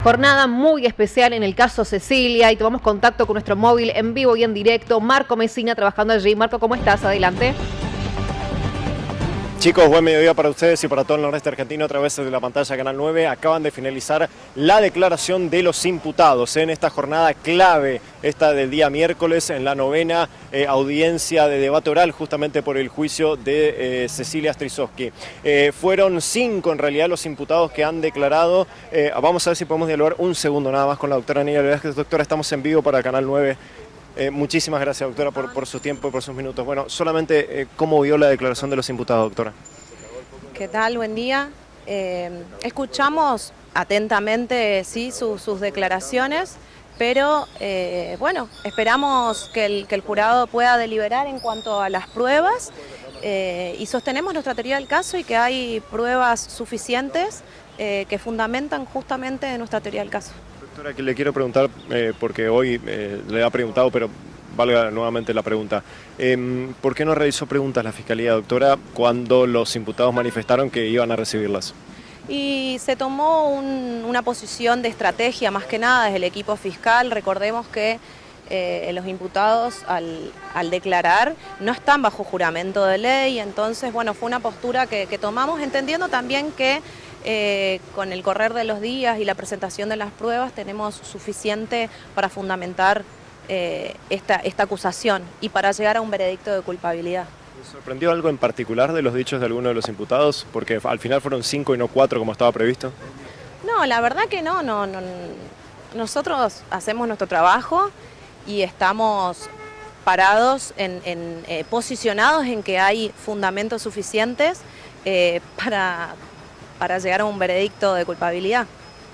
Jornada muy especial en el caso Cecilia y tomamos contacto con nuestro móvil en vivo y en directo. Marco Mesina trabajando allí. Marco, ¿cómo estás? Adelante. Chicos, buen mediodía para ustedes y para todo el noreste argentino a través de la pantalla Canal 9. Acaban de finalizar la declaración de los imputados en esta jornada clave, esta del día miércoles, en la novena audiencia de debate oral justamente por el juicio de Cecilia Strisowski. Fueron 5 en realidad los imputados que han declarado. Vamos a ver si podemos dialogar un segundo nada más con la doctora Anelia Velázquez. Doctora, estamos en vivo para Canal 9. Muchísimas gracias, doctora, por su tiempo y por sus minutos. Bueno, solamente, ¿cómo vio la declaración de los imputados, doctora? ¿Qué tal? Buen día. Escuchamos atentamente sí, sus declaraciones, pero bueno, esperamos que el jurado pueda deliberar en cuanto a las pruebas y sostenemos nuestra teoría del caso y que hay pruebas suficientes que fundamentan justamente nuestra teoría del caso. Doctora, que le quiero preguntar, porque hoy le ha preguntado, pero valga nuevamente la pregunta. ¿Por qué no realizó preguntas la Fiscalía, doctora, cuando los imputados manifestaron que iban a recibirlas? Y se tomó una posición de estrategia más que nada desde el equipo fiscal. Recordemos que los imputados al declarar no están bajo juramento de ley, entonces bueno, fue una postura que tomamos entendiendo también que con el correr de los días y la presentación de las pruebas tenemos suficiente para fundamentar esta acusación y para llegar a un veredicto de culpabilidad. ¿Le sorprendió algo en particular de los dichos de alguno de los imputados? Porque al final fueron 5 y no 4 como estaba previsto. No, la verdad que no. Nosotros hacemos nuestro trabajo y estamos parados, posicionados en que hay fundamentos suficientes para llegar a un veredicto de culpabilidad.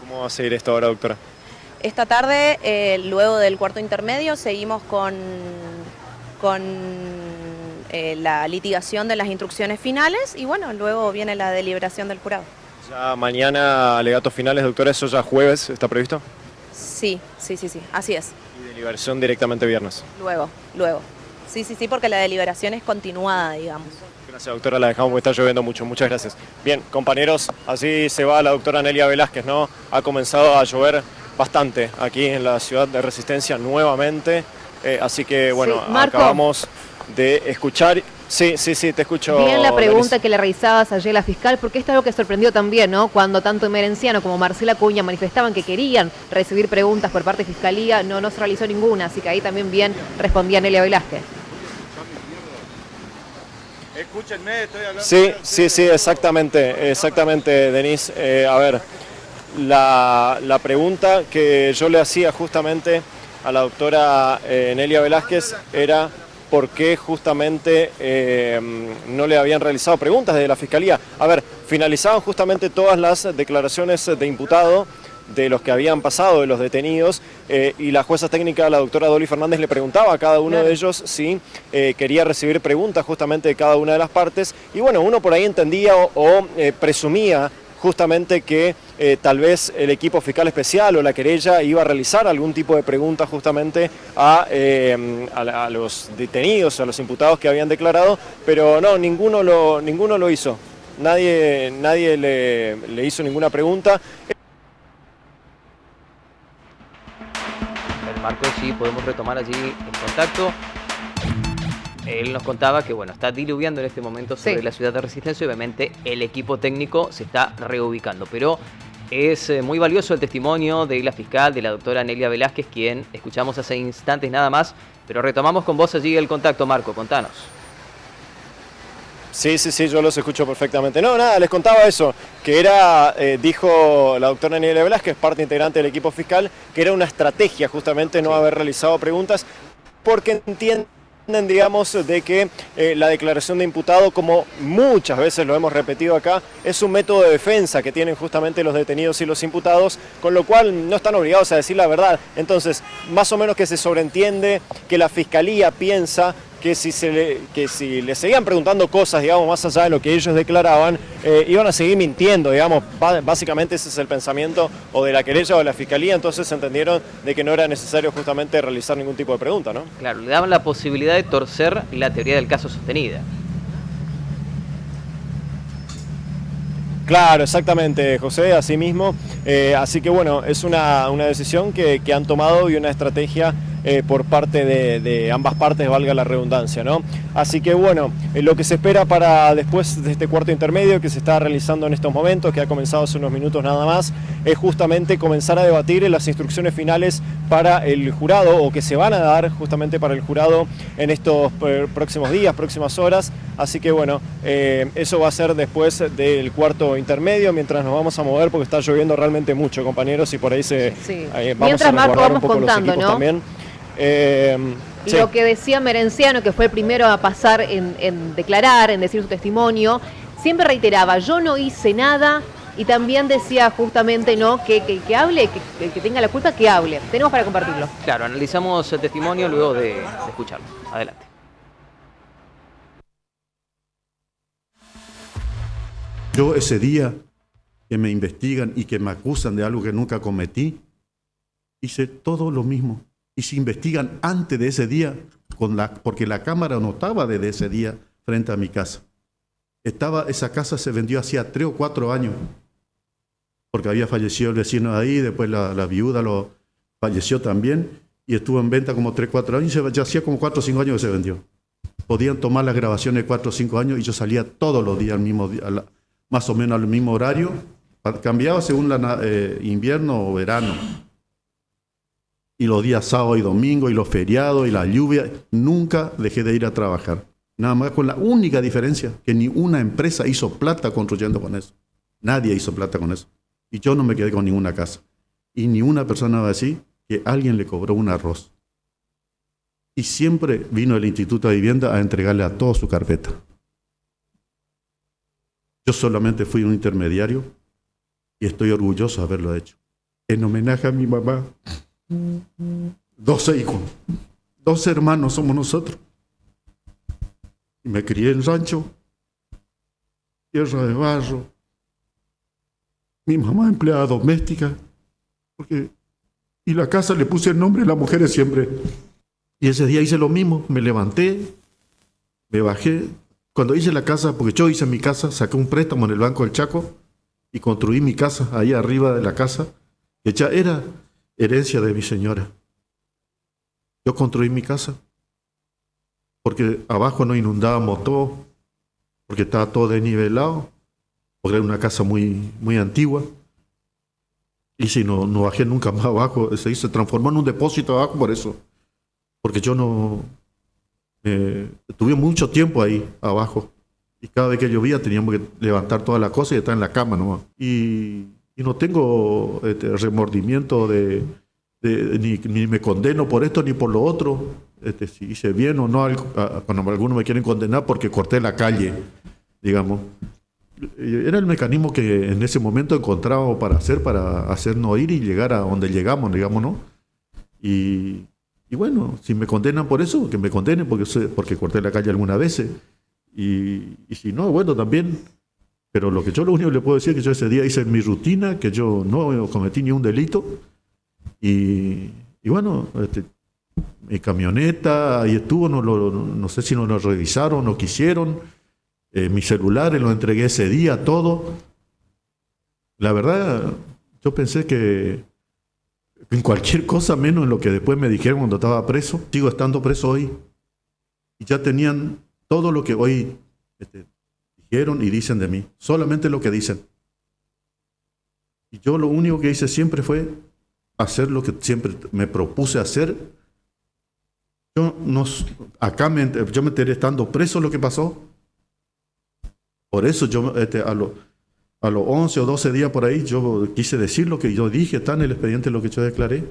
¿Cómo va a seguir esto ahora, doctora? Esta tarde, luego del cuarto intermedio, seguimos con la litigación de las instrucciones finales y bueno, luego viene la deliberación del jurado. ¿Ya mañana alegatos finales, doctora? ¿Eso ya jueves está previsto? Sí, así es. ¿Y deliberación directamente viernes? Luego. Sí, porque la deliberación es continuada, digamos. Gracias, doctora, la dejamos porque está lloviendo mucho. Muchas gracias. Bien, compañeros, así se va la doctora Anelia Velázquez, ¿no? Ha comenzado a llover bastante aquí en la ciudad de Resistencia nuevamente, así que bueno, sí, Marco, acabamos de escuchar. Sí, te escucho. Bien la pregunta Denise, que le realizabas ayer a la fiscal, porque esto es algo que sorprendió también, ¿no? Cuando tanto Merenciano como Marcela Acuña manifestaban que querían recibir preguntas por parte de Fiscalía, no se realizó ninguna, así que ahí también bien respondía Anelia Velázquez. Escúchenme, estoy hablando. Sí, exactamente, Denise. A ver, la pregunta que yo le hacía justamente a la doctora Anelia Velázquez era por qué justamente no le habían realizado preguntas desde la Fiscalía. A ver, finalizaban justamente todas las declaraciones de imputado de los que habían pasado, de los detenidos, y la jueza técnica, la doctora Dolly Fernández, le preguntaba a cada uno de ellos si quería recibir preguntas justamente de cada una de las partes, y bueno, uno por ahí entendía o presumía justamente que tal vez el equipo fiscal especial o la querella iba a realizar algún tipo de pregunta justamente a los detenidos, a los imputados que habían declarado, pero no, ninguno lo hizo, nadie le hizo ninguna pregunta. Marco, sí, podemos retomar allí el contacto. Él nos contaba que bueno, está diluviando en este momento sobre la ciudad de Resistencia y obviamente el equipo técnico se está reubicando, pero es muy valioso el testimonio de la fiscal, de la doctora Anelia Velázquez, quien escuchamos hace instantes nada más, pero retomamos con vos allí el contacto, Marco, contanos. Sí, yo los escucho perfectamente. No, nada, les contaba eso, que era, dijo la doctora Anelia Velázquez, parte integrante del equipo fiscal, que era una estrategia justamente no haber realizado preguntas, porque entienden, digamos, de que la declaración de imputado, como muchas veces lo hemos repetido acá, es un método de defensa que tienen justamente los detenidos y los imputados, con lo cual no están obligados a decir la verdad. Entonces, más o menos que se sobreentiende que la Fiscalía piensa que si le seguían preguntando cosas, digamos, más allá de lo que ellos declaraban, iban a seguir mintiendo, digamos. Básicamente ese es el pensamiento o de la querella o de la Fiscalía, entonces entendieron de que no era necesario justamente realizar ningún tipo de pregunta, ¿no? Claro, le daban la posibilidad de torcer la teoría del caso sostenida. Claro, exactamente, José, así mismo. Así que bueno, es una decisión que han tomado y una estrategia por parte de ambas partes, valga la redundancia, ¿no? Así que bueno, lo que se espera para después de este cuarto intermedio que se está realizando en estos momentos, que ha comenzado hace unos minutos nada más, es justamente comenzar a debatir las instrucciones finales para el jurado, o que se van a dar justamente para el jurado en estos próximos días, próximas horas. Así que bueno, eso va a ser después del cuarto intermedio, mientras nos vamos a mover, porque está lloviendo realmente mucho, compañeros, y por ahí Sí. vamos Mientras, a Marco, resguardar un vamos poco contando, los equipos ¿no? también. Sí. Lo que decía Merenciano, que fue el primero a pasar en declarar, en decir su testimonio, siempre reiteraba, yo no hice nada, y también decía justamente, ¿no?, que hable, que tenga la culpa, que hable. Tenemos para compartirlo. Claro, analizamos el testimonio luego de escucharlo. Adelante. Yo ese día que me investigan y que me acusan de algo que nunca cometí, hice todo lo mismo. Y se investigan antes de ese día, porque la cámara no estaba desde ese día frente a mi casa. Esa casa se vendió hacía 3 o 4 años, porque había fallecido el vecino de ahí, después la viuda falleció también, y estuvo en venta como 3 o 4 años, ya hacía como 4 o 5 años que se vendió. Podían tomar las grabaciones de 4 o 5 años y yo salía todos los días al mismo día, más o menos al mismo horario, cambiaba según invierno o verano. Y los días sábado y domingo, y los feriados, y la lluvia, nunca dejé de ir a trabajar. Nada más con la única diferencia, que ni una empresa hizo plata construyendo con eso. Nadie hizo plata con eso. Y yo no me quedé con ninguna casa. Y ni una persona va a decir que alguien le cobró un arroz. Y siempre vino el Instituto de Vivienda a entregarle a todos su carpeta. Yo solamente fui un intermediario y estoy orgulloso de haberlo hecho. En homenaje a mi mamá, 12 hijos, 12 hermanos somos nosotros. Y me crié en rancho, tierra de barro. Mi mamá empleada doméstica, y la casa le puse el nombre de las mujeres siempre. Y ese día hice lo mismo, me levanté, me bajé. Cuando hice la casa, porque yo hice mi casa, saqué un préstamo en el Banco del Chaco y construí mi casa ahí arriba de la casa, que ya era herencia de mi señora. Yo construí mi casa porque abajo no inundábamos todo, porque estaba todo desnivelado, porque era una casa muy, muy antigua. Y si no bajé nunca más abajo, se transformó en un depósito abajo por eso, porque yo tuve mucho tiempo ahí abajo, y cada vez que llovía teníamos que levantar todas las cosas y estar en la cama nomás. Y no tengo remordimiento ni me condeno por esto ni por lo otro, si hice bien o no, cuando algunos me quieren condenar porque corté la calle, digamos. Era el mecanismo que en ese momento encontraba para hacernos ir y llegar a donde llegamos, digamos, ¿no? Y bueno, si me condenan por eso, que me condenen porque corté la calle algunas veces. Y si no, bueno, también. Pero lo único que le puedo decir es que yo ese día hice mi rutina, que yo no cometí ni un delito. Y bueno, mi camioneta ahí estuvo, no sé si nos lo revisaron, no quisieron. Mis celulares los entregué ese día, todo. La verdad, yo pensé que en cualquier cosa menos en lo que después me dijeron cuando estaba preso. Sigo estando preso hoy. Y ya tenían todo lo que hoy dijeron y dicen de mí. Solamente lo que dicen. Y yo lo único que hice siempre fue hacer lo que siempre me propuse hacer. Yo me enteré estando preso lo que pasó. Por eso yo a los 11 o 12 días por ahí yo quise decir lo que yo dije, está en el expediente lo que yo declaré.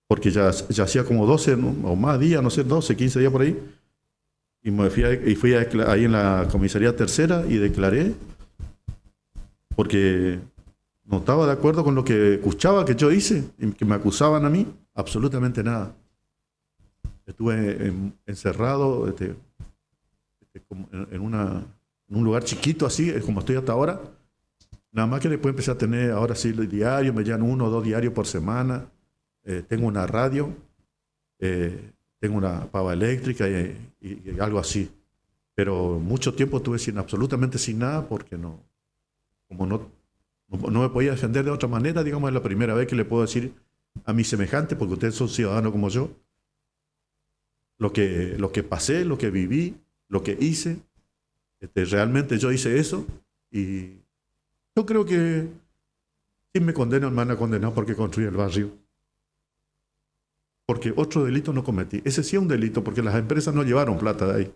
Porque ya hacía como 12 o más días, no sé, 12, 15 días por ahí. Y fui ahí en la comisaría tercera y declaré porque no estaba de acuerdo con lo que escuchaba que yo hice y que me acusaban a mí. Absolutamente nada. Estuve encerrado en un lugar chiquito así, como estoy hasta ahora. Nada más que después empecé a tener, ahora sí, el diario, me llegan 1 o 2 diarios por semana. Tengo una radio, tengo una pava eléctrica y algo así. Pero mucho tiempo estuve absolutamente sin nada porque como no me podía defender de otra manera, digamos, es la primera vez que le puedo decir a mi semejante, porque ustedes son ciudadanos como yo, lo que pasé, lo que viví, lo que hice. Realmente yo hice eso y yo creo que si me condenan, me van a condenar porque construí el barrio. Porque otro delito no cometí. Ese sí es un delito porque las empresas no llevaron plata de ahí.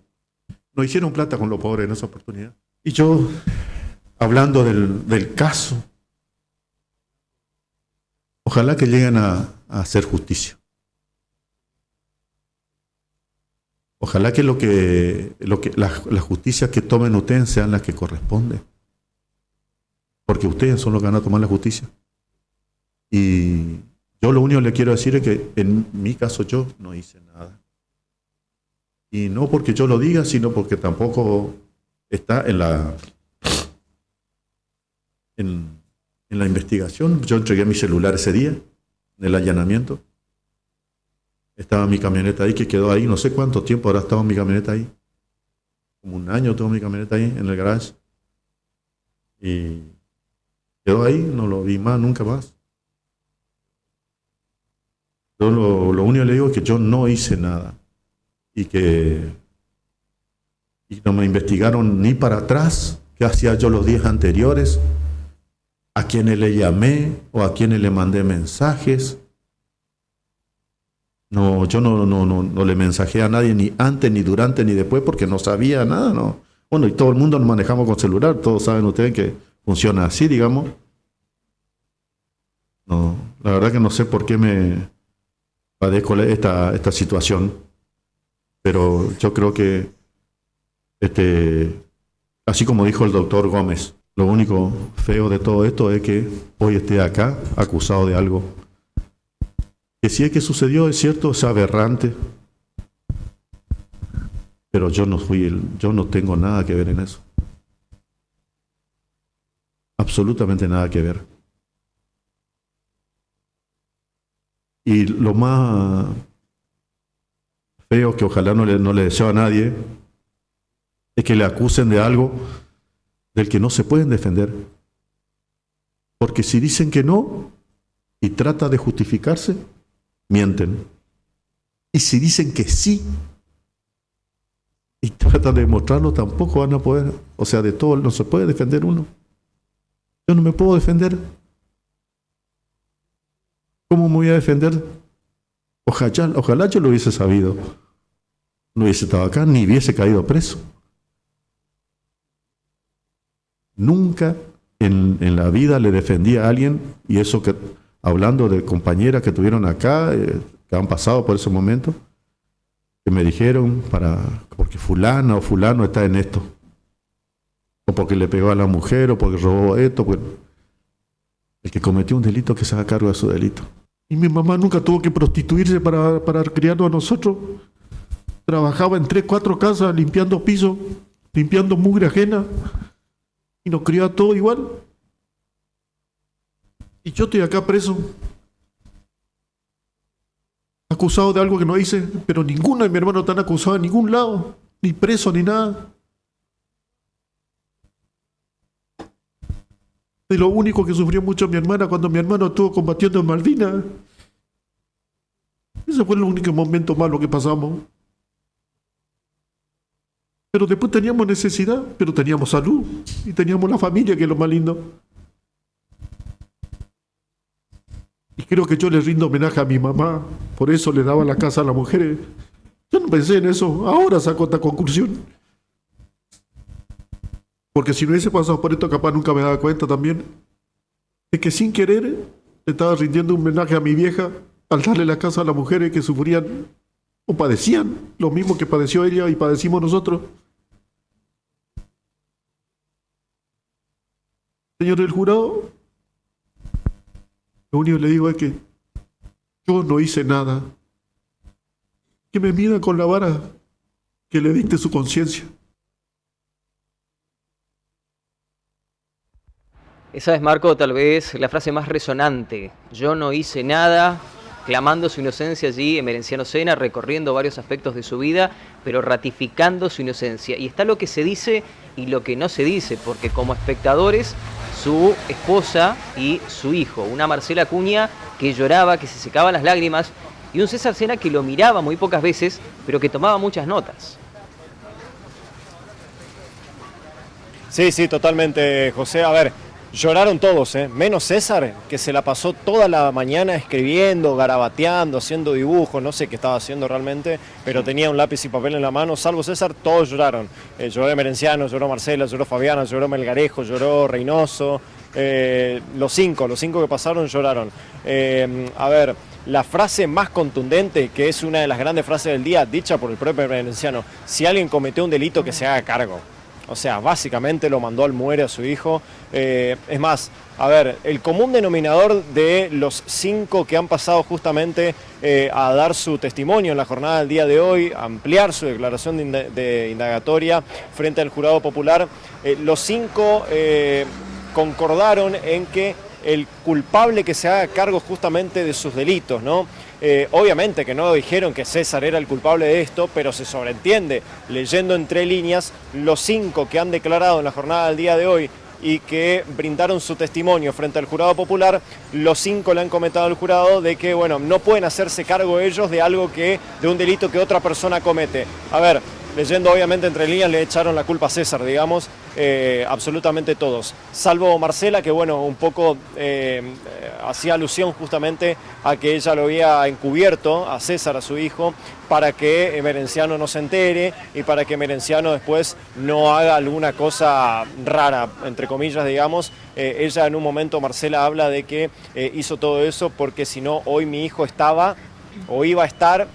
No hicieron plata con los pobres en esa oportunidad. Y yo, hablando del caso, ojalá que lleguen a hacer justicia. Ojalá que las justicias que tomen ustedes sean las que corresponden. Porque ustedes son los que van a tomar la justicia. Y yo lo único que le quiero decir es que en mi caso yo no hice nada. Y no porque yo lo diga, sino porque tampoco está en la investigación. Yo entregué mi celular ese día, en el allanamiento. Estaba mi camioneta ahí, que quedó ahí, no sé cuánto tiempo habrá estado mi camioneta ahí. Como un año tuvo mi camioneta ahí, en el garage. Y quedó ahí, no lo vi más, nunca más. Yo lo único que le digo es que yo no hice nada. Y no me investigaron ni para atrás, qué hacía yo los días anteriores, a quienes le llamé o a quienes le mandé mensajes. No, yo no le mensajé a nadie ni antes, ni durante, ni después, porque no sabía nada, ¿no? Bueno, y todo el mundo nos manejamos con celular, todos saben ustedes que funciona así, digamos. No, la verdad que no sé por qué me padezco esta situación. Pero yo creo que, así como dijo el doctor Gómez, lo único feo de todo esto es que hoy esté acá acusado de algo. Que si es que sucedió, es cierto, es aberrante. Pero yo no tengo nada que ver en eso. Absolutamente nada que ver. Y lo más feo, que ojalá no le deseo a nadie, es que le acusen de algo del que no se pueden defender. Porque si dicen que no y trata de justificarse, mienten. Y si dicen que sí y tratan de demostrarlo, tampoco van a poder. O sea, de todo no se puede defender uno. Yo no me puedo defender. ¿Cómo me voy a defender? Ojalá yo lo hubiese sabido. No hubiese estado acá, ni hubiese caído preso. Nunca en la vida le defendí a alguien, y eso que, hablando de compañeras que tuvieron acá, que han pasado por ese momento, que me dijeron, porque fulana o fulano está en esto, o porque le pegó a la mujer, o porque robó esto, pues, el que cometió un delito que se haga cargo de su delito. Y mi mamá nunca tuvo que prostituirse para criarnos a nosotros. Trabajaba en 3, 4 casas limpiando pisos, limpiando mugre ajena, y nos crió a todos igual. Y yo estoy acá preso, acusado de algo que no hice, pero ninguno de mis hermanos están acusados en ningún lado, ni preso ni nada. Y lo único que sufrió mucho mi hermana cuando mi hermano estuvo combatiendo en Malvinas. Ese fue el único momento malo que pasamos. Pero después teníamos necesidad, pero teníamos salud y teníamos la familia, que es lo más lindo. Y creo que yo le rindo homenaje a mi mamá, por eso le daba la casa a las mujeres. Yo no pensé en eso, ahora saco esta conclusión. Porque si no hubiese pasado por esto, capaz nunca me daba cuenta también de que sin querer le estaba rindiendo un homenaje a mi vieja al darle la casa a las mujeres que sufrían o padecían lo mismo que padeció ella y padecimos nosotros. Señor del jurado, lo único que le digo es que yo no hice nada. Que me midan con la vara que le dicte su conciencia. Esa es, Marco, tal vez la frase más resonante. Yo no hice nada, clamando su inocencia allí, Emerenciano Sena, recorriendo varios aspectos de su vida, pero ratificando su inocencia. Y está lo que se dice y lo que no se dice, porque como espectadores, su esposa y su hijo, una Marcela Acuña que lloraba, que se secaba las lágrimas, y un César Sena que lo miraba muy pocas veces, pero que tomaba muchas notas. Sí, sí, totalmente, José. A ver, lloraron todos, menos César, que se la pasó toda la mañana escribiendo, garabateando, haciendo dibujos, no sé qué estaba haciendo realmente, pero tenía un lápiz y papel en la mano. Salvo César, todos lloraron. Lloró Emerenciano, lloró Marcela, lloró Fabiana, lloró Melgarejo, lloró Reynoso. Los cinco que pasaron lloraron. A ver, la frase más contundente, que es una de las grandes frases del día, dicha por el propio Emerenciano: si alguien cometió un delito, que se haga cargo. O sea, básicamente lo mandó al muere a su hijo. Es más, a ver, el común denominador de los 5 que han pasado justamente a dar su testimonio en la jornada del día de hoy, a ampliar su declaración de indagatoria frente al jurado popular, los 5 concordaron en que el culpable que se haga cargo justamente de sus delitos, ¿no? Obviamente que no dijeron que César era el culpable de esto, pero se sobreentiende, leyendo entre líneas, los 5 que han declarado en la jornada del día de hoy y que brindaron su testimonio frente al jurado popular, los 5 le han comentado al jurado de que, bueno, no pueden hacerse cargo ellos de de un delito que otra persona comete. A ver, leyendo obviamente entre líneas, le echaron la culpa a César, digamos, absolutamente todos. Salvo Marcela, que bueno, un poco hacía alusión justamente a que ella lo había encubierto a César, a su hijo, para que Emerenciano no se entere y para que Emerenciano después no haga alguna cosa rara, entre comillas, digamos. Ella en un momento, Marcela, habla de que hizo todo eso porque si no, hoy mi hijo estaba o iba a estar,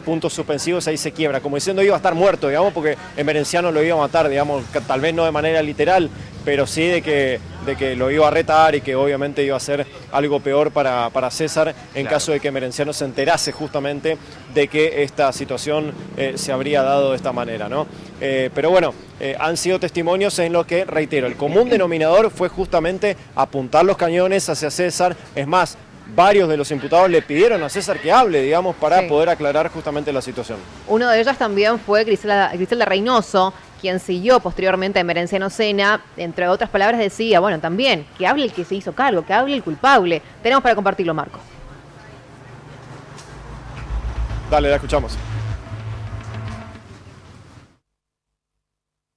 puntos suspensivos, ahí se quiebra, como diciendo iba a estar muerto, digamos, porque Emerenciano lo iba a matar, digamos, tal vez no de manera literal, pero sí de que lo iba a retar y que obviamente iba a ser algo peor para César en caso de que Emerenciano se enterase justamente de que esta situación se habría dado de esta manera, ¿no? Pero bueno, han sido testimonios en los que, reitero, el común denominador fue justamente apuntar los cañones hacia César. Es más, varios de los imputados le pidieron a César que hable, digamos, para poder aclarar justamente la situación. Uno de ellos también fue Griselda Reynoso, quien siguió posteriormente a Emerenciano Sena. Entre otras palabras decía, bueno, también, que hable el que se hizo cargo, que hable el culpable. Tenemos para compartirlo, Marco. Dale, la escuchamos.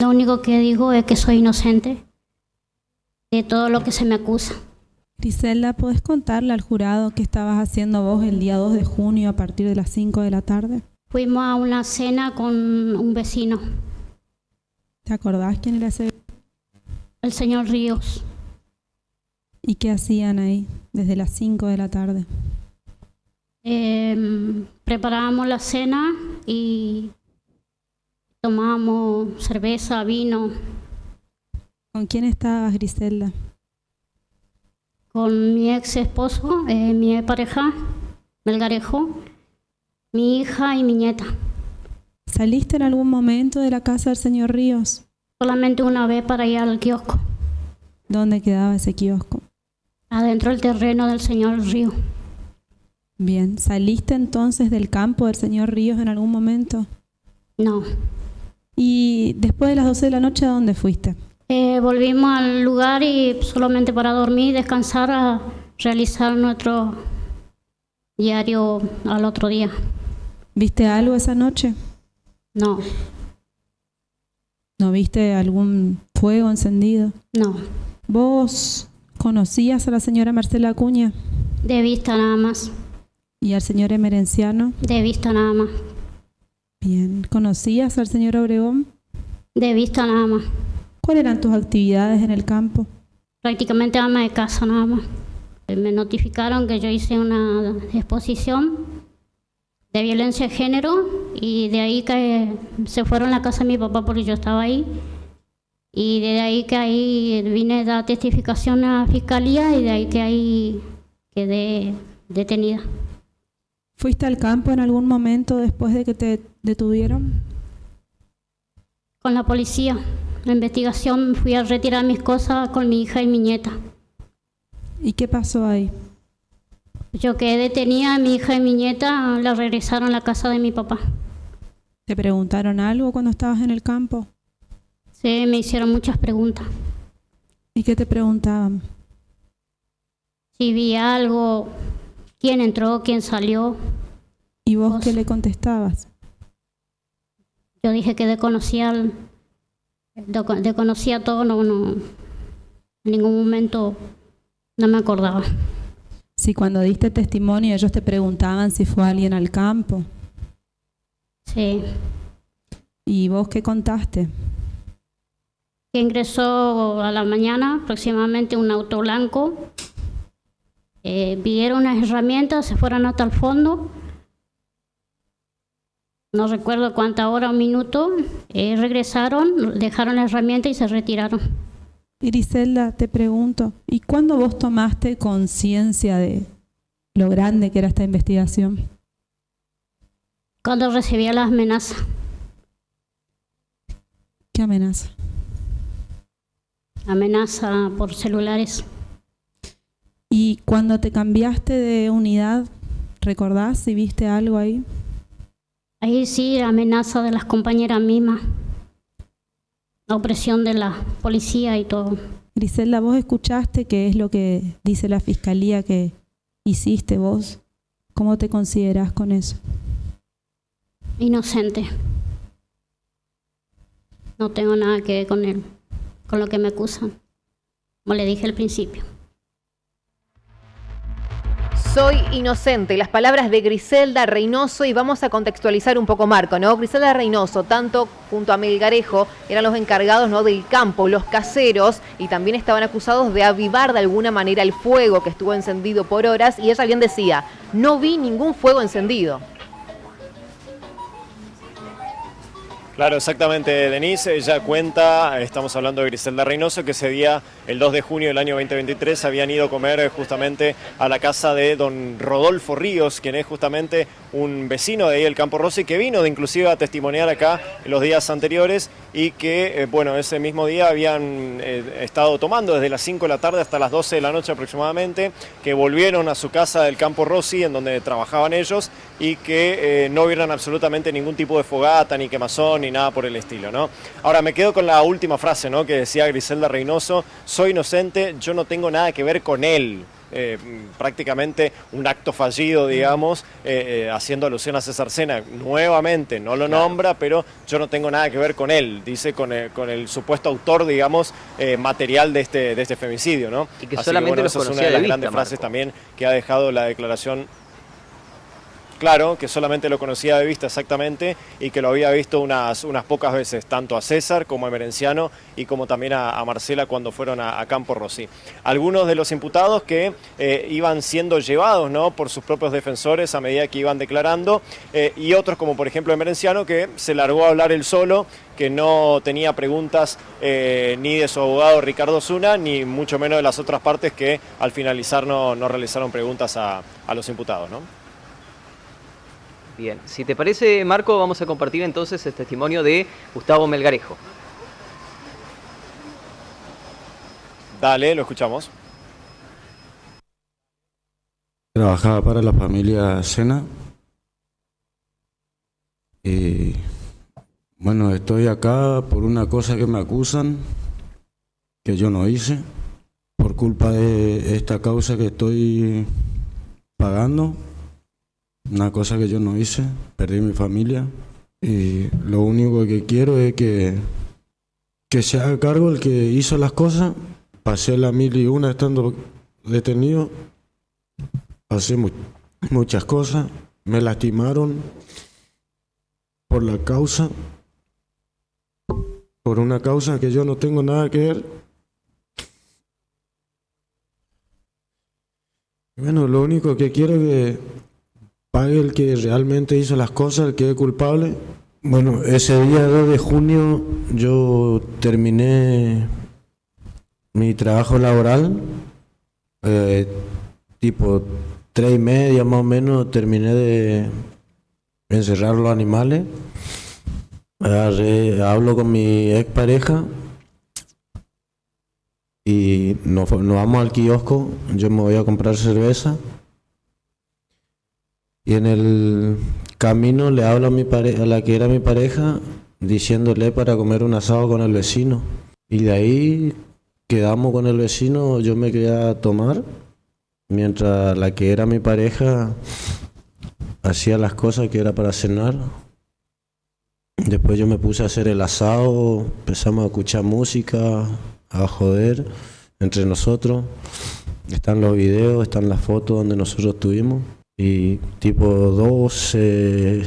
Lo único que digo es que soy inocente de todo lo que se me acusa. Griselda, ¿podés contarle al jurado qué estabas haciendo vos el día 2 de junio a partir de las 5 de la tarde? Fuimos a una cena con un vecino. ¿Te acordás quién era ese? El señor Ríos. ¿Y qué hacían ahí desde las 5 de la tarde? Preparábamos la cena y tomábamos cerveza, vino. ¿Con quién estabas, Griselda? Con mi ex esposo, mi pareja, Melgarejo, mi hija y mi nieta. ¿Saliste en algún momento de la casa del señor Ríos? Solamente una vez para ir al kiosco. ¿Dónde quedaba ese kiosco? Adentro del terreno del señor Ríos. Bien, ¿saliste entonces del campo del señor Ríos en algún momento? No. ¿Y después de las 12 de la noche a dónde fuiste? Volvimos al lugar y solamente para dormir, descansar, a realizar nuestro diario al otro día. ¿Viste algo esa noche? No. ¿No viste algún fuego encendido? No. ¿Vos conocías a la señora Marcela Acuña? De vista nada más. ¿Y al señor Emerenciano? De vista nada más. Bien. ¿Conocías al señor Obregón? De vista nada más. ¿Cuáles eran tus actividades en el campo? Prácticamente ama de casa nada más. Me notificaron que yo hice una exposición de violencia de género y de ahí que se fueron a la casa de mi papá porque yo estaba ahí. Y de ahí que ahí vine a dar testificación a la fiscalía y de ahí que ahí quedé detenida. ¿Fuiste al campo en algún momento después de que te detuvieron? Con la policía. La investigación, fui a retirar mis cosas con mi hija y mi nieta. ¿Y qué pasó ahí? Yo quedé detenida, mi hija y mi nieta la regresaron a la casa de mi papá. ¿Te preguntaron algo cuando estabas en el campo? Sí, me hicieron muchas preguntas. ¿Y qué te preguntaban? Si vi algo, quién entró, quién salió. ¿Y vos qué le contestabas? Yo dije que desconocía todo, no, en ningún momento no me acordaba. Si cuando diste testimonio ellos te preguntaban si fue alguien al campo. Sí. ¿Y vos qué contaste? Que ingresó a la mañana aproximadamente un auto blanco. Pidieron unas herramientas, se fueron hasta el fondo. No recuerdo cuánta hora o minuto. Regresaron, dejaron la herramienta y se retiraron. Griselda, te pregunto, ¿y cuándo vos tomaste conciencia de lo grande que era esta investigación? Cuando recibía las amenazas. ¿Qué amenaza? Amenaza por celulares. ¿Y cuando te cambiaste de unidad, recordás si viste algo ahí? Ahí sí, amenaza de las compañeras mismas. La opresión de la policía y todo. Griselda, ¿vos escuchaste qué es lo que dice la fiscalía que hiciste vos? ¿Cómo te considerás con eso? Inocente. No tengo nada que ver con él, con lo que me acusan, como le dije al principio. Soy inocente, las palabras de Griselda Reynoso, y vamos a contextualizar un poco, Marco, ¿no? Griselda Reynoso, tanto junto a Melgarejo, eran los encargados, ¿no?, del campo, los caseros, y también estaban acusados de avivar de alguna manera el fuego que estuvo encendido por horas, y ella bien decía, no vi ningún fuego encendido. Claro, exactamente, Denise. Ella cuenta, estamos hablando de Griselda Reynoso, que ese día, el 2 de junio del año 2023, habían ido a comer justamente a la casa de don Rodolfo Ríos, quien es justamente un vecino de ahí, el Campo Rossi, que vino inclusive a testimoniar acá en los días anteriores y que, bueno, ese mismo día habían estado tomando desde las 5 de la tarde hasta las 12 de la noche aproximadamente, que volvieron a su casa del Campo Rossi, en donde trabajaban ellos, y que no vieron absolutamente ningún tipo de fogata, ni quemazón, ni nada por el estilo, ¿no? Ahora me quedo con la última frase, ¿no?, que decía Griselda Reynoso: soy inocente, yo no tengo nada que ver con él. Prácticamente un acto fallido, digamos, haciendo alusión a César Sena. Nuevamente, no lo nombra, pero yo no tengo nada que ver con él, dice, con el supuesto autor, digamos, material de este femicidio, ¿no? Y que así solamente que, bueno, los esa es una conocía de las de grandes vista, frases Marco. también que ha dejado la declaración. Claro, que solamente lo conocía de vista exactamente, y que lo había visto unas pocas veces, tanto a César como a Emerenciano y como también a Marcela cuando fueron a Campo Rossi. Algunos de los imputados que iban siendo llevados, ¿no?, por sus propios defensores a medida que iban declarando, y otros como por ejemplo Emerenciano, que se largó a hablar él solo, que no tenía preguntas ni de su abogado Ricardo Zuna, ni mucho menos de las otras partes que al finalizar no realizaron preguntas a los imputados, ¿no? Bien, si te parece, Marco, vamos a compartir entonces el testimonio de Gustavo Melgarejo. Dale, lo escuchamos. Trabajaba para la familia Sena. Y bueno, estoy acá por una cosa que me acusan, que yo no hice, por culpa de esta causa que estoy pagando. Una cosa que yo no hice, perdí mi familia, y lo único que quiero es que se haga cargo el que hizo las cosas. Pasé la 1001 estando detenido, pasé muchas cosas, me lastimaron por la causa, por una causa que yo no tengo nada que ver. Bueno, lo único que quiero es que pague el que realmente hizo las cosas, el que es culpable. Bueno, ese día 2 de junio yo terminé mi trabajo laboral, tipo 3:30 más o menos, terminé de encerrar los animales. Hablo con mi expareja y nos vamos al kiosco. Yo me voy a comprar cerveza. Y en el camino le hablo a la que era mi pareja, diciéndole para comer un asado con el vecino. Y de ahí quedamos con el vecino, yo me quedé a tomar, mientras la que era mi pareja hacía las cosas que era para cenar. Después yo me puse a hacer el asado, empezamos a escuchar música, a joder entre nosotros. Están los videos, están las fotos donde nosotros estuvimos. Y tipo 12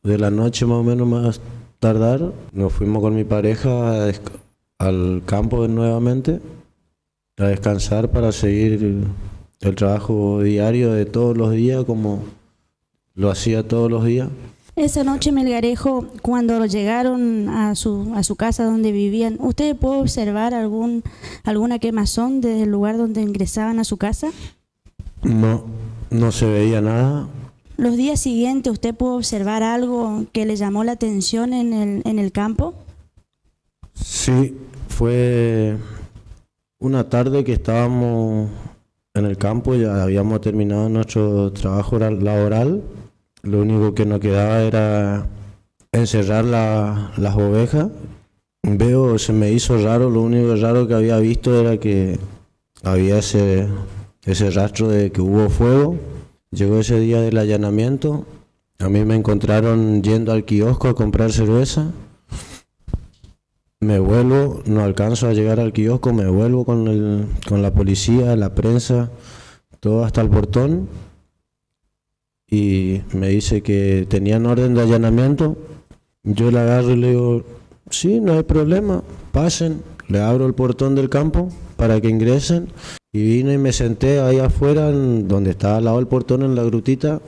de la noche más o menos más tardar, nos fuimos con mi pareja al campo nuevamente a descansar para seguir el trabajo diario de todos los días como lo hacía todos los días. Esa noche, Melgarejo, cuando llegaron a su casa donde vivían, ¿usted puede observar alguna quemazón desde el lugar donde ingresaban a su casa? No se veía nada. ¿Los días siguientes usted pudo observar algo que le llamó la atención en el campo? Sí, fue una tarde que estábamos en el campo, ya habíamos terminado nuestro trabajo laboral. Lo único que nos quedaba era encerrar las ovejas. Se me hizo raro, lo único raro que había visto era que había ese rastro de que hubo fuego. Llegó ese día del allanamiento, a mí me encontraron yendo al kiosco a comprar cerveza. Me vuelvo, no alcanzo a llegar al kiosco, me vuelvo con la policía, la prensa, todo hasta el portón. Y me dice que tenían orden de allanamiento. Yo le agarro y le digo, sí, no hay problema, pasen. Le abro el portón del campo para que ingresen. Y vine y me senté ahí afuera, donde estaba al lado del portón, en la grutita,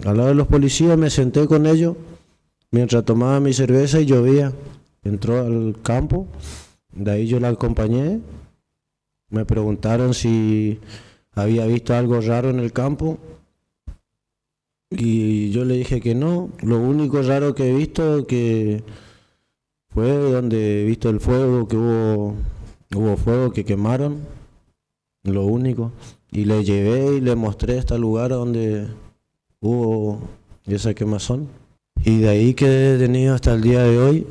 al lado de los policías. Me senté con ellos mientras tomaba mi cerveza y llovía. Entró al campo, de ahí yo la acompañé. Me preguntaron si había visto algo raro en el campo. Y yo le dije que no. Lo único raro que he visto que fue donde he visto el fuego, que hubo fuego que quemaron. Lo único. Y le llevé y le mostré este lugar donde hubo esa quemazón. Y de ahí quedé detenido hasta el día de hoy,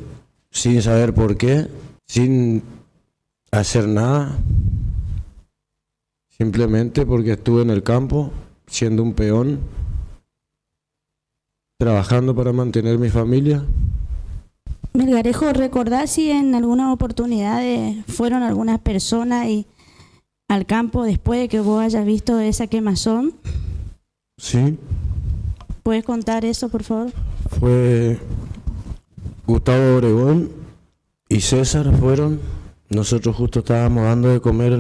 sin saber por qué, sin hacer nada. Simplemente porque estuve en el campo, siendo un peón, trabajando para mantener mi familia. Melgarejo, ¿recordás si en alguna oportunidad fueron algunas personas al campo después de que vos hayas visto esa quemazón? Sí. ¿Puedes contar eso, por favor? Fue Gustavo Obregón y César fueron. Nosotros justo estábamos dando de comer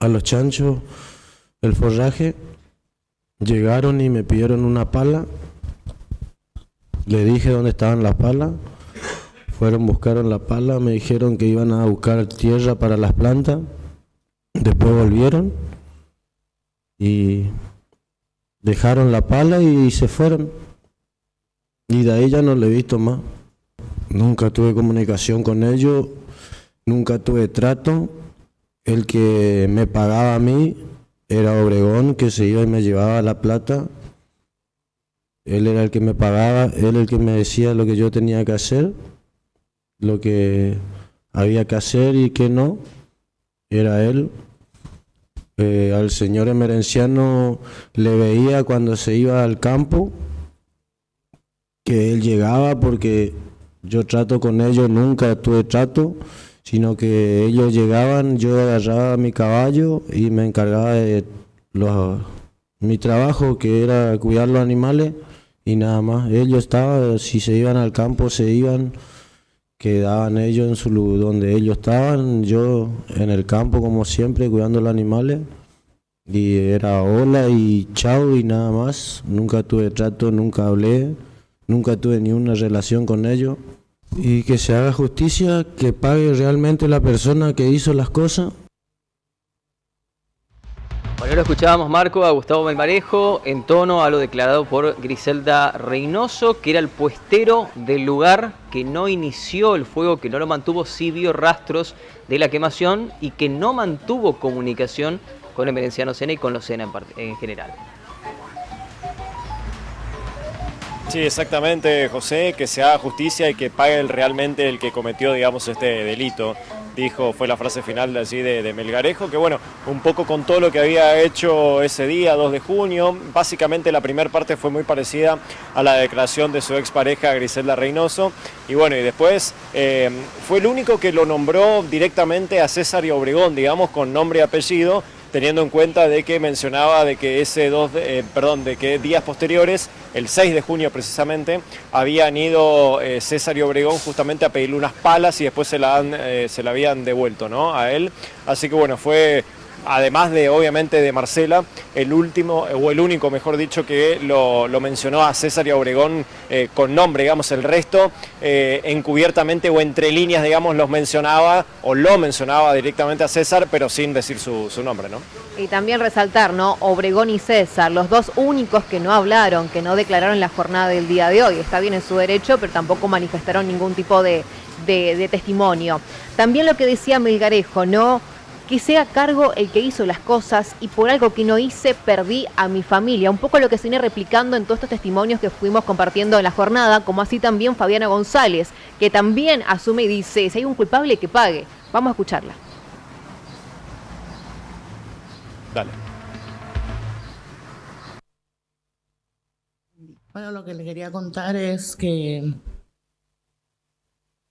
a los chanchos el forraje. Llegaron y me pidieron una pala. Le dije dónde estaban las palas. Fueron, buscaron la pala, me dijeron que iban a buscar tierra para las plantas. Después volvieron y dejaron la pala y se fueron. Y de ahí ya no le he visto más. Nunca tuve comunicación con ellos, nunca tuve trato. El que me pagaba a mí era Obregón, que se iba y me llevaba la plata. Él era el que me pagaba, él el que me decía lo que yo tenía que hacer, lo que había que hacer y que no, era él. Al señor emerenciano le veía cuando se iba al campo, que él llegaba, porque yo trato con ellos, nunca tuve trato, sino que ellos llegaban, yo agarraba mi caballo y me encargaba de mi trabajo, que era cuidar los animales y nada más. Ellos estaban, si se iban al campo, se iban, quedaban ellos en su lugar donde ellos estaban, yo en el campo como siempre cuidando los animales, y era hola y chao y nada más. Nunca tuve trato, nunca hablé, nunca tuve ni una relación con ellos. Y que se haga justicia, que pague realmente la persona que hizo las cosas. Bueno, lo escuchábamos, Marco, a Gustavo Melgarejo en tono a lo declarado por Griselda Reynoso, que era el puestero del lugar, que no inició el fuego, que no lo mantuvo, sí vio rastros de la quemación y que no mantuvo comunicación con Emerenciano Sena y con los Sena en general. Sí, exactamente, José, que se haga justicia y que pague realmente el que cometió, digamos, este delito. Fue la frase final de allí de Melgarejo, que bueno, un poco contó lo que había hecho ese día, 2 de junio. Básicamente la primera parte fue muy parecida a la declaración de su expareja Griselda Reynoso. Y bueno, y después fue el único que lo nombró directamente a César y Obregón, digamos, con nombre y apellido, teniendo en cuenta de que mencionaba de que de que días posteriores, el 6 de junio precisamente, habían ido César y Obregón justamente a pedirle unas palas y después se la habían devuelto, ¿no?, a él. Así que bueno, fue, además de obviamente de Marcela, el único, mejor dicho, que lo mencionó a César y a Obregón con nombre, digamos. El resto encubiertamente o entre líneas, digamos, lo mencionaba directamente a César, pero sin decir su nombre, ¿no? Y también resaltar, ¿no?, Obregón y César, los dos únicos que no hablaron, que no declararon la jornada del día de hoy. Está bien en su derecho, pero tampoco manifestaron ningún tipo de testimonio. También lo que decía Melgarejo, ¿no?, que se haga cargo el que hizo las cosas y por algo que no hice perdí a mi familia. Un poco lo que se viene replicando en todos estos testimonios que fuimos compartiendo en la jornada, como así también Fabiana González, que también asume y dice, si hay un culpable que pague. Vamos a escucharla. Dale. Bueno, lo que le quería contar es que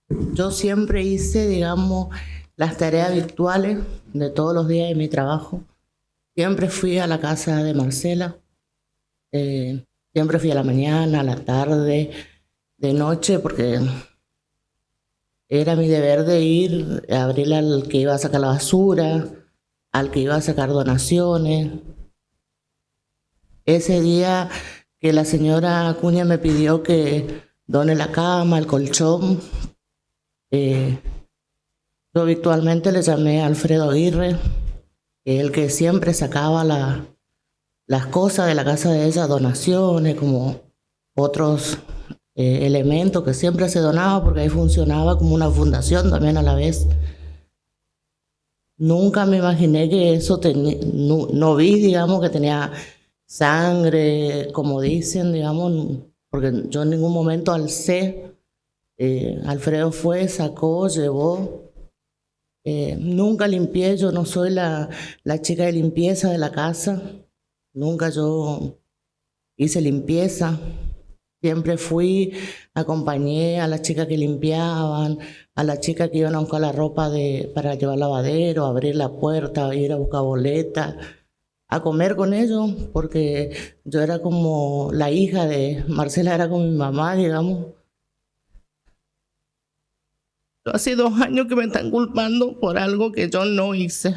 yo siempre hice, digamos, las tareas virtuales de todos los días de mi trabajo. Siempre fui a la casa de Marcela. Siempre fui a la mañana, a la tarde, de noche, porque era mi deber de ir a abrirle al que iba a sacar la basura, al que iba a sacar donaciones. Ese día que la señora Acuña me pidió que done la cama, el colchón, yo virtualmente le llamé a Alfredo Aguirre, el que siempre sacaba las cosas de la casa de ella, donaciones, como otros elementos que siempre se donaba, porque ahí funcionaba como una fundación también a la vez. Nunca me imaginé que eso no vi, digamos, que tenía sangre, como dicen, digamos, porque yo en ningún momento alcé. Alfredo fue, sacó, llevó. Nunca limpié, yo no soy la chica de limpieza de la casa, nunca yo hice limpieza, siempre acompañé a las chicas que limpiaban, a las chicas que iban a buscar la ropa para llevar al lavadero, abrir la puerta, ir a buscar boletas, a comer con ellos, porque yo era como la hija de Marcela, era como mi mamá, digamos. Hace 2 años que me están culpando por algo que yo no hice.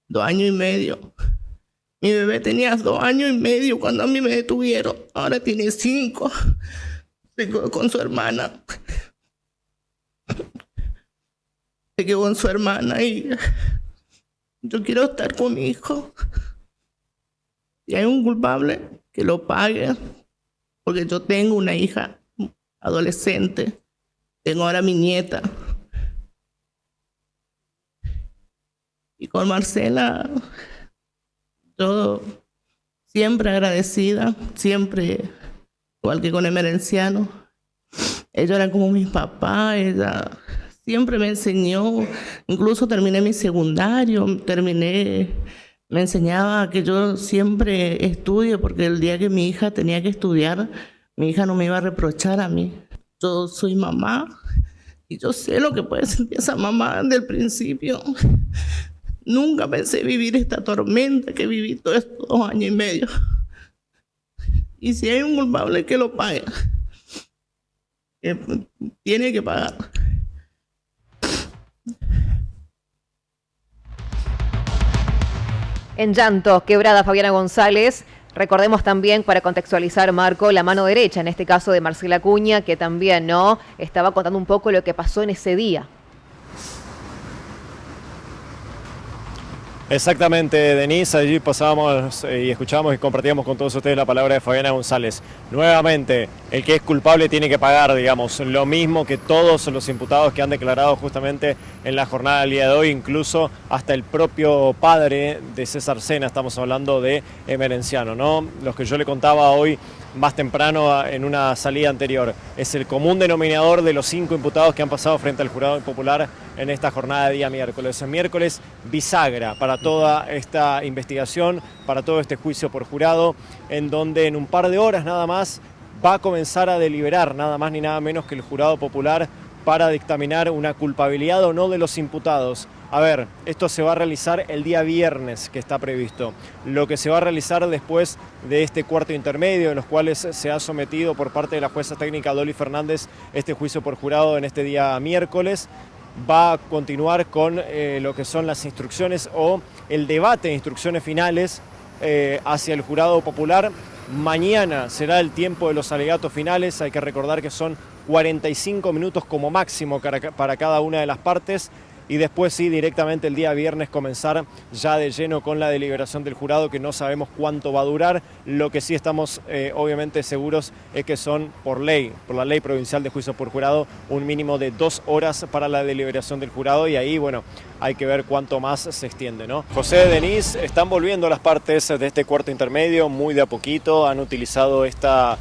2 años y medio. Mi bebé tenía 2 años y medio cuando a mí me detuvieron. Ahora tiene 5. Se quedó con su hermana. Se quedó con su hermana y yo quiero estar con mi hijo. Si hay un culpable, que lo pague. Porque yo tengo una hija adolescente. Tengo ahora mi nieta. Y con Marcela, yo siempre agradecida, siempre, igual que con Emerenciano. Ellos eran como mis papás, ella siempre me enseñó, incluso terminé mi secundario, me enseñaba que yo siempre estudie, porque el día que mi hija tenía que estudiar, mi hija no me iba a reprochar a mí. Yo soy mamá y yo sé lo que puede sentir esa mamá desde el principio. Nunca pensé vivir esta tormenta que viví todos estos 2 años y medio. Y si hay un culpable, que lo pague. Que tiene que pagar. En llanto, quebrada Fabiana González. Recordemos también, para contextualizar, Marco, la mano derecha, en este caso de Marcela Acuña, que también no estaba contando un poco lo que pasó en ese día. Exactamente, Denise, allí pasábamos y escuchábamos y compartíamos con todos ustedes la palabra de Fabiana González. Nuevamente, el que es culpable tiene que pagar, digamos, lo mismo que todos los imputados que han declarado justamente en la jornada del día de hoy, incluso hasta el propio padre de César Sena, estamos hablando de Emerenciano, ¿no? Los que yo le contaba hoy más temprano en una salida anterior. Es el común denominador de los 5 imputados que han pasado frente al jurado popular en esta jornada de día miércoles. El miércoles bisagra para toda esta investigación, para todo este juicio por jurado, en donde en un par de horas nada más va a comenzar a deliberar nada más ni nada menos que el jurado popular para dictaminar una culpabilidad o no de los imputados. A ver, esto se va a realizar el día viernes que está previsto. Lo que se va a realizar después de este cuarto intermedio, en los cuales se ha sometido por parte de la jueza técnica Dolly Fernández este juicio por jurado en este día miércoles, va a continuar con lo que son las instrucciones o el debate de instrucciones finales hacia el jurado popular. Mañana será el tiempo de los alegatos finales. Hay que recordar que son 45 minutos como máximo para cada una de las partes. Y después sí, directamente el día viernes comenzar ya de lleno con la deliberación del jurado, que no sabemos cuánto va a durar. Lo que sí estamos obviamente seguros es que son por ley, por la ley provincial de juicio por jurado, un mínimo de 2 horas para la deliberación del jurado, y ahí, bueno, hay que ver cuánto más se extiende, ¿no? José, Denise, están volviendo las partes de este cuarto intermedio muy de a poquito, han utilizado esta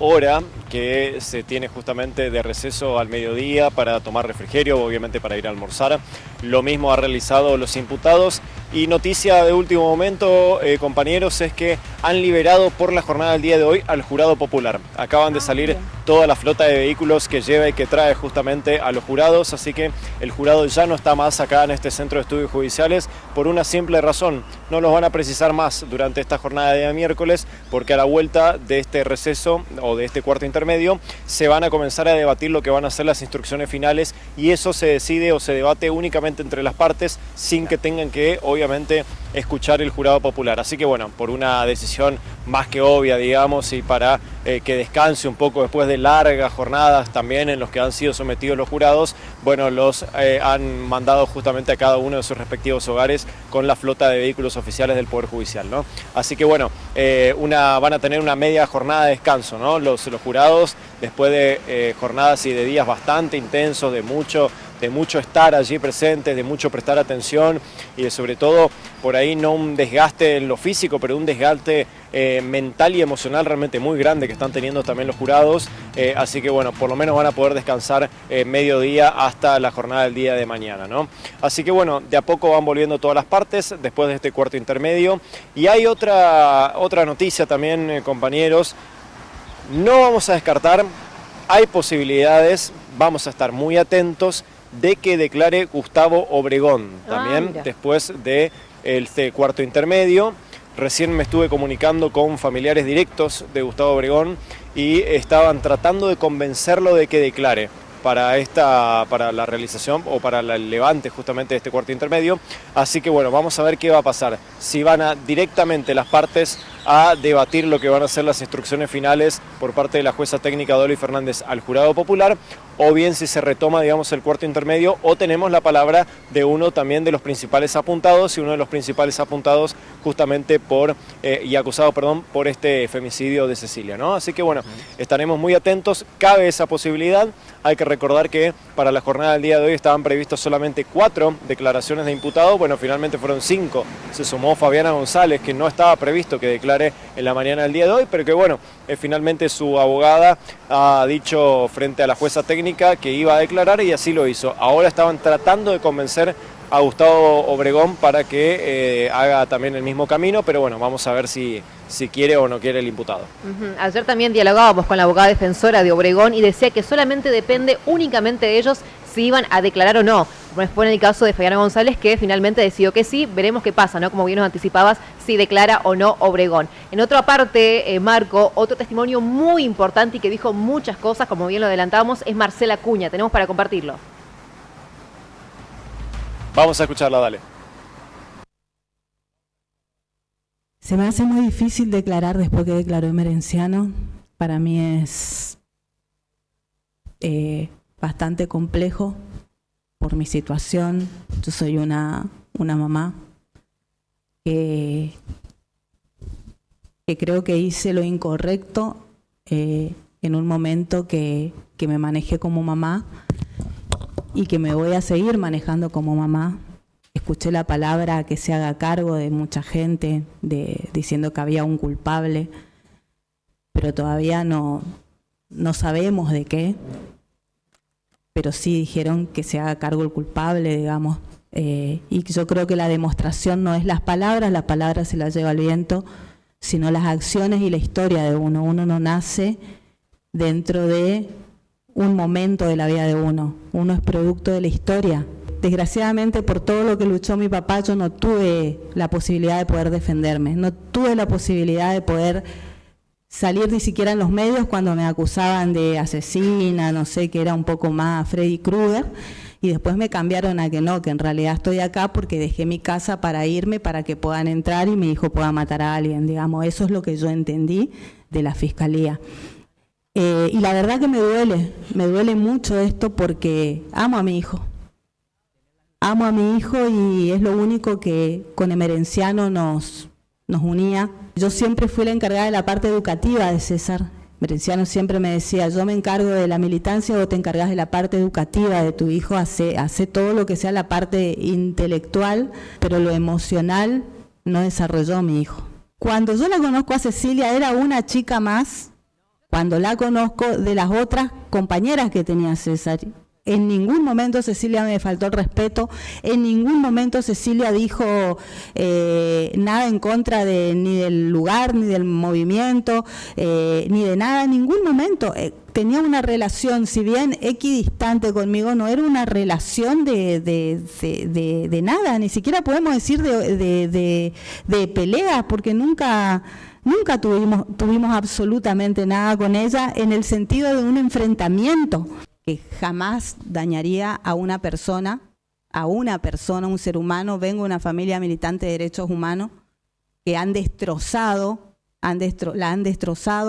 hora que se tiene justamente de receso al mediodía para tomar refrigerio, obviamente para ir a almorzar. Lo mismo ha realizado los imputados. Y noticia de último momento, compañeros, es que han liberado por la jornada del día de hoy al jurado popular. Acaban de salir toda la flota de vehículos que lleva y que trae justamente a los jurados, así que el jurado ya no está más acá en este centro de estudios judiciales por una simple razón: no los van a precisar más durante esta jornada de día miércoles, porque a la vuelta de este receso o de este cuarto intermedio se van a comenzar a debatir lo que van a ser las instrucciones finales, y eso se decide o se debate únicamente entre las partes sin que tengan que obviamente escuchar el jurado popular. Así que bueno, por una decisión más que obvia, digamos, y para que descanse un poco después de largas jornadas también en los que han sido sometidos los jurados, bueno, los han mandado justamente a cada uno de sus respectivos hogares con la flota de vehículos oficiales del Poder Judicial, ¿no? Así que bueno, van a tener una media jornada de descanso, ¿no? Los jurados, después de jornadas y de días bastante intensos, de mucho estar allí presentes, de mucho prestar atención y de sobre todo por ahí no un desgaste en lo físico, pero un desgaste mental y emocional realmente muy grande que están teniendo también los jurados. Así que bueno, por lo menos van a poder descansar mediodía hasta la jornada del día de mañana, ¿no? Así que bueno, de a poco van volviendo todas las partes después de este cuarto intermedio. Y hay otra noticia también, compañeros. No vamos a descartar, hay posibilidades, vamos a estar muy atentos de que declare Gustavo Obregón también después de este cuarto intermedio. Recién me estuve comunicando con familiares directos de Gustavo Obregón y estaban tratando de convencerlo de que declare para la realización o para el levante justamente de este cuarto intermedio. Así que bueno, vamos a ver qué va a pasar. Si van a directamente las partes a debatir lo que van a ser las instrucciones finales por parte de la jueza técnica Dolly Fernández al jurado popular, o bien si se retoma, digamos, el cuarto intermedio, o tenemos la palabra de uno también de los principales apuntados, y uno de los principales apuntados justamente acusado por este femicidio de Cecilia, ¿no? Así que bueno, estaremos muy atentos, cabe esa posibilidad. Hay que recordar que para la jornada del día de hoy estaban previstos solamente 4 declaraciones de imputados. Bueno, finalmente fueron 5. Se sumó Fabiana González, que no estaba previsto que declare en la mañana del día de hoy, pero que bueno, finalmente su abogada ha dicho frente a la jueza técnica que iba a declarar y así lo hizo. Ahora estaban tratando de convencer a Gustavo Obregón para que haga también el mismo camino, pero bueno, vamos a ver si quiere o no quiere el imputado. Ayer también dialogábamos con la abogada defensora de Obregón y decía que solamente depende únicamente de ellos si iban a declarar o no. Fue en el caso de Fabiana González, que finalmente decidió que sí. Veremos qué pasa, ¿no? Como bien nos anticipabas, si declara o no Obregón. En otra parte, Marco, otro testimonio muy importante y que dijo muchas cosas, como bien lo adelantábamos, es Marcela Acuña. Tenemos para compartirlo. Vamos a escucharla, dale. Se me hace muy difícil declarar después que declaró Emerenciano. Para mí es bastante complejo por mi situación. Yo soy una mamá que creo que hice lo incorrecto en un momento que me manejé como mamá y que me voy a seguir manejando como mamá. Escuché la palabra que se haga cargo de mucha gente, diciendo que había un culpable, pero todavía no sabemos de qué, pero sí dijeron que se haga cargo el culpable, digamos. Y yo creo que la demostración no es las palabras se las lleva el viento, sino las acciones y la historia de uno. Uno no nace dentro de un momento de la vida de uno es producto de la historia. Desgraciadamente, por todo lo que luchó mi papá, yo no tuve la posibilidad de poder defenderme, no tuve la posibilidad de poder salir ni siquiera en los medios cuando me acusaban de asesina, no sé, que era un poco más Freddy Krueger, y después me cambiaron a que no, que en realidad estoy acá porque dejé mi casa para irme, para que puedan entrar y mi hijo pueda matar a alguien, digamos. Eso es lo que yo entendí de la Fiscalía. Y la verdad que me duele mucho esto porque amo a mi hijo. Amo a mi hijo y es lo único que con Emerenciano nos unía. Yo siempre fui la encargada de la parte educativa de César. Emerenciano siempre me decía, yo me encargo de la militancia, vos te encargás de la parte educativa de tu hijo, hace todo lo que sea la parte intelectual, pero lo emocional no desarrolló mi hijo. Cuando yo la conozco a Cecilia era una chica más, cuando la conozco de las otras compañeras que tenía César. En ningún momento Cecilia me faltó el respeto, en ningún momento Cecilia dijo nada en contra ni del lugar, ni del movimiento, ni de nada, en ningún momento. Tenía una relación, si bien equidistante conmigo, no era una relación de nada, ni siquiera podemos decir de pelea, porque nunca tuvimos absolutamente nada con ella en el sentido de un enfrentamiento que jamás dañaría a una persona, un ser humano. Vengo de una familia militante de derechos humanos que la han destrozado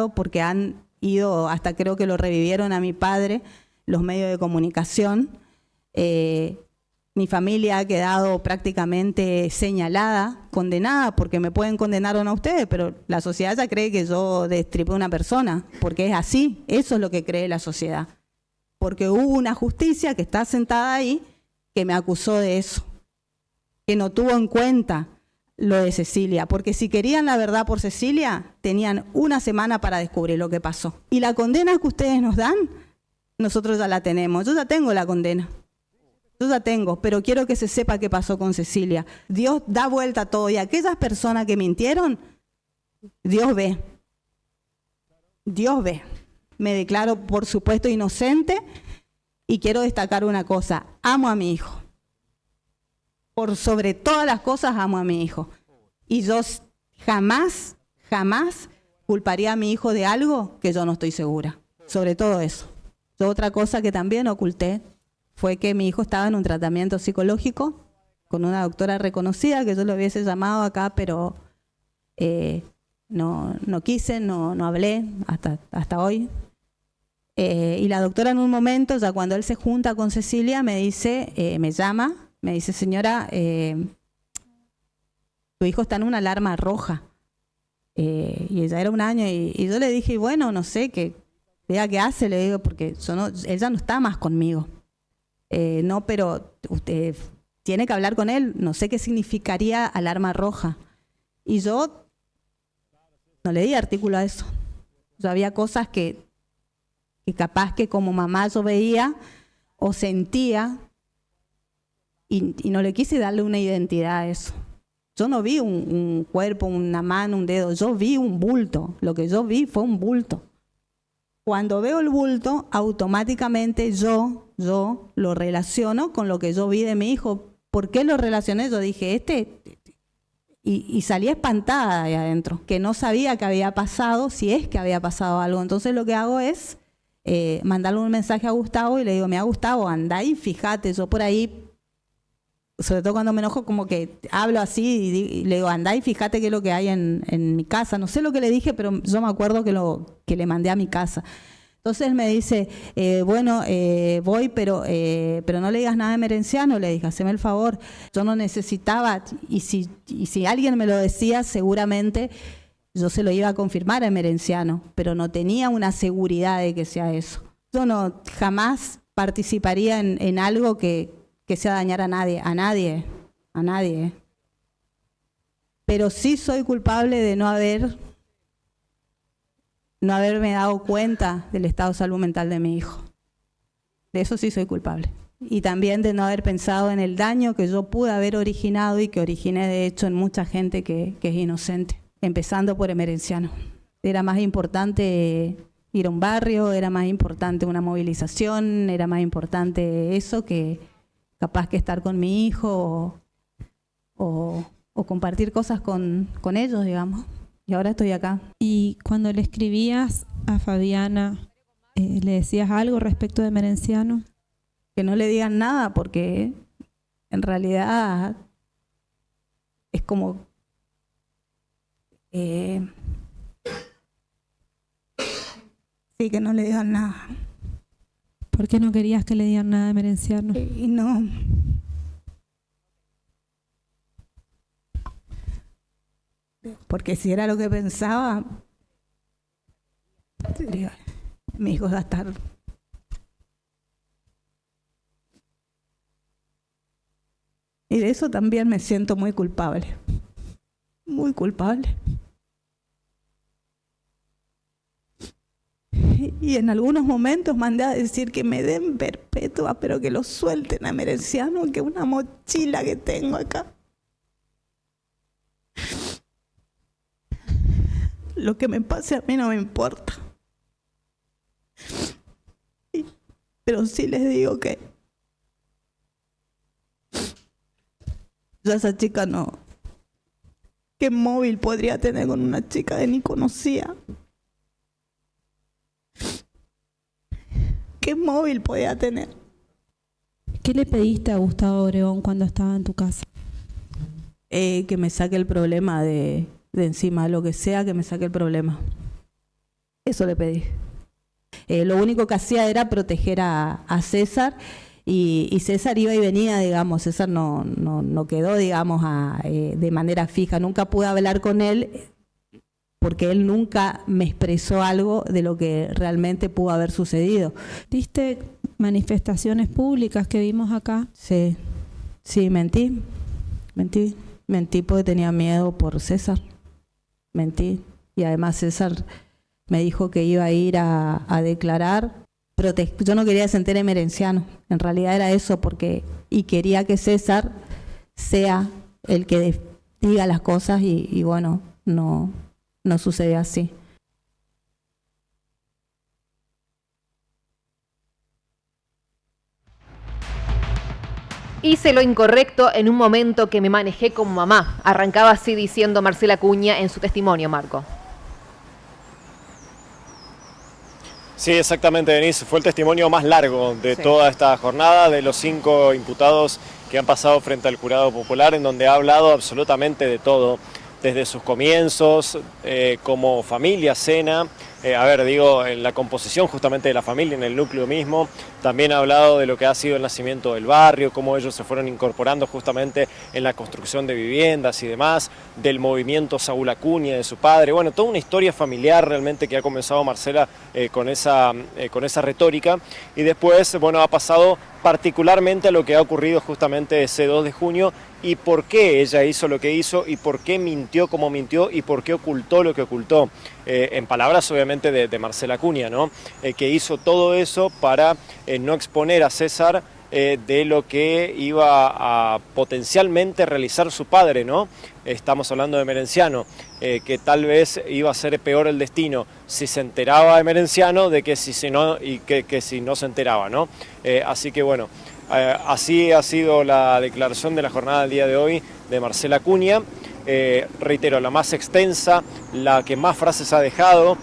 porque han ido, hasta creo que lo revivieron a mi padre, los medios de comunicación. Mi familia ha quedado prácticamente señalada, condenada, porque me pueden condenar o no a ustedes, pero la sociedad ya cree que yo destripé a una persona, porque es así, eso es lo que cree la sociedad. Porque hubo una justicia que está sentada ahí que me acusó de eso, que no tuvo en cuenta lo de Cecilia, porque si querían la verdad por Cecilia, tenían una semana para descubrir lo que pasó. Y la condena que ustedes nos dan, nosotros ya la tenemos. Yo ya tengo la condena. Yo ya tengo, pero quiero que se sepa qué pasó con Cecilia. Dios da vuelta a todo y aquellas personas que mintieron, Dios ve. Dios ve. Me declaro, por supuesto, inocente y quiero destacar una cosa. Amo a mi hijo. Por sobre todas las cosas, amo a mi hijo. Y yo jamás culparía a mi hijo de algo que yo no estoy segura. Sobre todo eso. Yo otra cosa que también oculté fue que mi hijo estaba en un tratamiento psicológico con una doctora reconocida, que yo lo hubiese llamado acá, pero no quise, no hablé hasta hoy. Y la doctora en un momento, ya cuando él se junta con Cecilia, me dice, me llama, me dice, señora, tu hijo está en una alarma roja. Y ella era 1 año y yo le dije, bueno, no sé, que vea qué hace, le digo, porque él ya no está más conmigo. No, pero usted tiene que hablar con él, no sé qué significaría alarma roja. Y yo no le di artículo a eso. Yo había cosas que capaz que como mamá yo veía o sentía y no le quise darle una identidad a eso. Yo no vi un cuerpo, una mano, un dedo, yo vi un bulto. Lo que yo vi fue un bulto. Cuando veo el bulto, automáticamente yo lo relaciono con lo que yo vi de mi hijo. ¿Por qué lo relacioné? Yo dije, y salí espantada de adentro, que no sabía qué había pasado, si es que había pasado algo. Entonces lo que hago es mandarle un mensaje a Gustavo y le digo, mira Gustavo, andá y fíjate, yo por ahí, sobre todo cuando me enojo, como que hablo así y le digo, andá y fíjate qué es lo que hay en mi casa. No sé lo que le dije, pero yo me acuerdo que le mandé a mi casa. Entonces él me dice, voy, pero no le digas nada de Merenciano, le dije, haceme el favor. Yo no necesitaba, y si alguien me lo decía, seguramente yo se lo iba a confirmar a Merenciano, pero no tenía una seguridad de que sea eso. Yo no jamás participaría en algo que sea dañar a nadie. Pero sí soy culpable de no haberme dado cuenta del estado de salud mental de mi hijo. De eso sí soy culpable. Y también de no haber pensado en el daño que yo pude haber originado y que originé de hecho en mucha gente que es inocente, empezando por Emerenciano. Era más importante ir a un barrio, era más importante una movilización, era más importante eso que capaz que estar con mi hijo o compartir cosas con ellos, digamos. Y ahora estoy acá. Y cuando le escribías a Fabiana, ¿le decías algo respecto de Merenciano? Que no le digan nada, porque en realidad es como... sí, que no le digan nada. ¿Por qué no querías que le digan nada de Merenciano? Y no... Porque si era lo que pensaba, mi hijo va a estar... Y de eso también me siento muy culpable. Muy culpable. Y en algunos momentos mandé a decir que me den perpetua, pero que lo suelten a Merenciano, que una mochila que tengo acá. Lo que me pase a mí no me importa. Pero sí les digo que yo a esa chica no... ¿Qué móvil podría tener con una chica que ni conocía? ¿Qué móvil podía tener? ¿Qué le pediste a Gustavo Obregón cuando estaba en tu casa? Que me saque el problema de encima, lo que sea, que me saque el problema. Eso le pedí. Lo único que hacía era proteger a César, y César iba y venía, digamos. César no quedó, digamos, de manera fija. Nunca pude hablar con él porque él nunca me expresó algo de lo que realmente pudo haber sucedido. ¿Diste manifestaciones públicas que vimos acá? Sí, mentí porque tenía miedo por César. Mentí. Y además César me dijo que iba a ir a declarar. Yo no quería que se entere Merenciano. En realidad era eso, y quería que César sea el que diga las cosas y bueno, no sucedió así. Hice lo incorrecto en un momento que me manejé como mamá. Arrancaba así diciendo Marcela Acuña en su testimonio, Marco. Sí, exactamente, Denise. Fue el testimonio más largo de toda esta jornada, de los 5 imputados que han pasado frente al jurado popular, en donde ha hablado absolutamente de todo, desde sus comienzos, como familia, cena, en la composición justamente de la familia, en el núcleo mismo. También ha hablado de lo que ha sido el nacimiento del barrio, cómo ellos se fueron incorporando justamente en la construcción de viviendas y demás, del movimiento Saúl Acuña, de su padre. Bueno, toda una historia familiar realmente que ha comenzado Marcela con esa retórica. Y después, bueno, ha pasado particularmente a lo que ha ocurrido justamente ese 2 de junio y por qué ella hizo lo que hizo y por qué mintió como mintió y por qué ocultó lo que ocultó. En palabras obviamente de Marcela Acuña, ¿no? Que hizo todo eso para no exponer a César de lo que iba a potencialmente realizar su padre, ¿no? Estamos hablando de Merenciano, que tal vez iba a ser peor el destino si se enteraba de Merenciano de que si no se enteraba, ¿no? Así que bueno, así ha sido la declaración de la jornada del día de hoy de Marcela Acuña. Reitero, la más extensa, la que más frases ha dejado,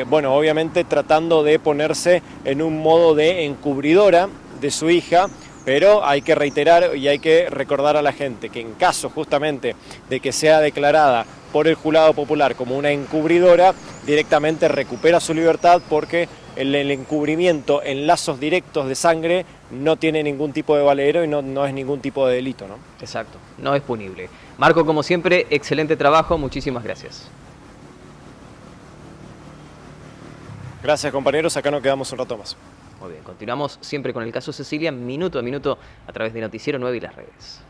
bueno, obviamente tratando de ponerse en un modo de encubridora de su hija, pero hay que reiterar y hay que recordar a la gente que en caso justamente de que sea declarada por el jurado popular como una encubridora, directamente recupera su libertad porque el encubrimiento en lazos directos de sangre no tiene ningún tipo de valedero y no es ningún tipo de delito, ¿no? Exacto, no es punible. Marco, como siempre, excelente trabajo, muchísimas gracias. Gracias, compañeros, acá nos quedamos un rato más. Muy bien, continuamos siempre con el caso Cecilia, minuto a minuto, a través de Noticiero 9 y las redes.